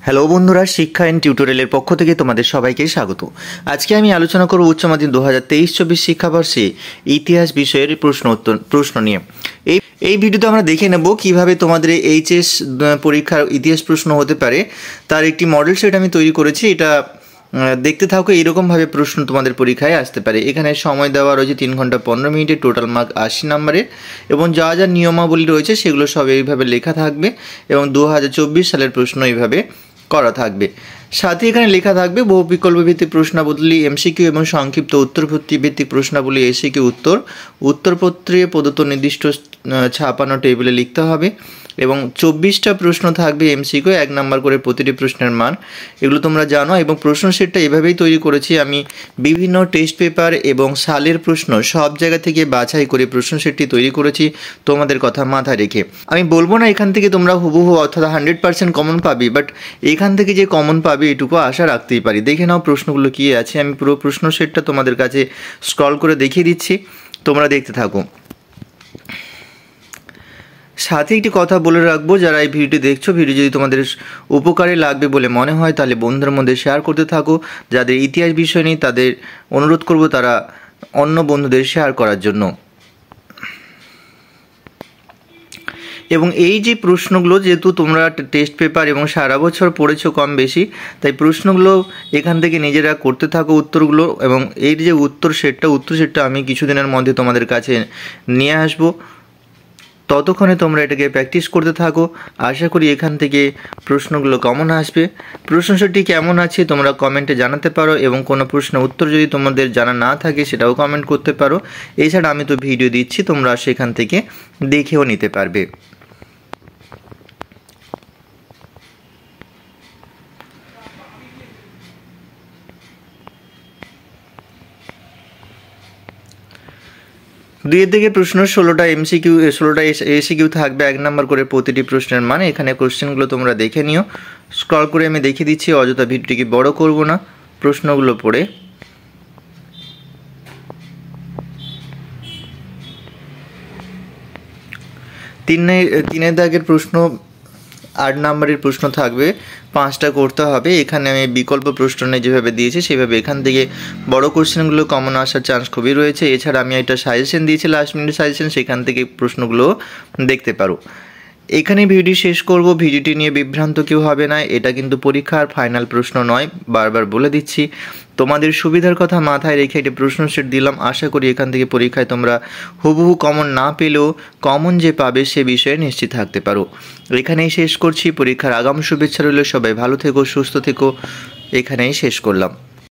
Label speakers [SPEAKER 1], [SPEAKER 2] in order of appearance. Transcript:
[SPEAKER 1] Hello বন্ধুরা, শিক্ষা and টিউটোরিয়ালের পক্ষ থেকে তোমাদের সবাইকে স্বাগত। আজকে আমি আলোচনা করব উচ্চ মাধ্যমিক 2023-24 শিক্ষাবর্ষে ইতিহাস বিষয়ের প্রশ্ন নিয়ে। এই ভিডিওতে আমরা দেখে নেব কিভাবে তোমাদের এইচএস পরীক্ষার ইতিহাস প্রশ্ন হতে পারে, তার একটি মডেল সেট আমি তৈরি করেছি। এটা দেখতে থাকো, এইরকমভাবে প্রশ্ন তোমাদের পরীক্ষায় আসতে পারে। এখানে সময় দেওয়া রয়েছে 3 ঘন্টা 15 মিনিটে, টোটাল মার্ক 80 নম্বরের, এবং যা যা নিয়মাবলী রয়েছে সেগুলো সব এইভাবে লেখা থাকবে, এবং 2024 সালের প্রশ্ন এইভাবে করা থাকবে। সাথে এখানে লেখা থাকবে বহু বিকল্প ভিত্তিক প্রশ্নাবলী এমসিকিউ এবং সংক্ষিপ্ত উত্তরপত্রী ভিত্তিক প্রশ্নাবলী এসিকিউ উত্তরপত্রে প্রদত্ত নির্দিষ্ট ছাপানো টেবিলে লিখতে হবে, এবং 24টা প্রশ্ন থাকবে এমসিকিউ, 1 নাম্বার করে প্রতিটি প্রশ্নের মান। এগুলো তোমরা জানো। এবং প্রশ্ন সেটটা এভাবেই তৈরি করেছি আমি, বিভিন্ন টেস্ট পেপার এবং সালের প্রশ্ন সব জায়গা থেকে বাছাই করে প্রশ্ন সেটটি তৈরি করেছি তোমাদের কথা মাথায় রেখে। আমি বলবো না এখান থেকে তোমরা হুবহু অর্থাৎ 100% কমন পাবে, বাট এখান থেকে যে কমন পাবে এটুকু আশা রাখতেই পারি। দেখে নাও প্রশ্নগুলো কী আছে। আমি পুরো প্রশ্ন সেটটা তোমাদের কাছে স্ক্রল করে দেখিয়ে দিচ্ছি, তোমরা দেখতে থাকো। সাথে একটি কথা বলে রাখবো, যারা এই ভিডিওটি দেখছো, ভিডিও যদি তোমাদের উপকারে লাগবে বলে মনে হয় তাহলে বন্ধুদের মধ্যে শেয়ার করতে থাকো। যাদের ইতিহাস বিষয় নেই তাদের অনুরোধ করব তারা অন্য বন্ধুদের শেয়ার করার জন্য। এবং এই যে প্রশ্নগুলো, যেহেতু তোমরা টেস্ট পেপার এবং সারা বছর পড়েছো কম বেশি, তাই প্রশ্নগুলো এখান থেকে নিজেরা করতে থাকো উত্তরগুলো। এবং এই যে উত্তর সেটটা আমি কিছুদিনের মধ্যে তোমাদের কাছে নিয়ে আসবো, ততক্ষণে তোমরা এটাকে প্র্যাকটিস করতে থাকো। আশা করি এখান থেকে প্রশ্নগুলো কমন আসবে। প্রশ্ন সেটটি কেমন আছে তোমরা কমেন্টে জানাতে পারো, এবং কোনো প্রশ্নের উত্তর যদি তোমাদের জানা না থাকে সেটাও কমেন্ট করতে পারো। এছাড়া আমি তো ভিডিও দিচ্ছি, তোমরা সেখান থেকে দেখেও নিতে পারবে। দুইয়ের দিকে প্রশ্ন 16টা এমসিকিউ, 16টা এসিকিউ থাকবে, 1 নাম্বার করে প্রতিটি প্রশ্নের মান। এখানে কোশ্চেনগুলো তোমরা দেখে নিও। স্ক্রল করে আমি দেখিয়ে দিচ্ছি, অযথা ভিডিওটিকে বড় করব না, প্রশ্নগুলো পড়ে। তিনের দাগের প্রশ্ন 8 নাম্বারের প্রশ্ন থাকবে, 5টা করতে হবে। এখানে আমি বিকল্প প্রশ্ন যেভাবে দিয়েছি সেভাবে এখান থেকে বড় কোশ্চেনগুলো কমন আসার চান্স খুবই রয়েছে। এছাড়া আমি একটা সাজেশন দিয়েছি, লাস্ট মিনিট সাজেশন, সেখান থেকে প্রশ্নগুলো দেখতে পারো। এখানে ভিডিওটি শেষ করব। ভিডিওটি নিয়ে বিভ্রান্ত কেউ হবে না, এটা কিন্তু পরীক্ষার ফাইনাল প্রশ্ন নয়, বারবার বলে দিচ্ছি। তোমাদের সুবিধার কথা মাথায় রেখে একটি প্রশ্ন সেট দিলাম। আশা করি এখান থেকে পরীক্ষায় তোমরা হুবহু কমন না পেলেও কমন যে পাবে সে বিষয়ে নিশ্চিত থাকতে পারো। এখানেই শেষ করছি। পরীক্ষার আগাম শুভেচ্ছা রইল। সবাই ভালো থেকো, সুস্থ থেকো। এখানেই শেষ করলাম।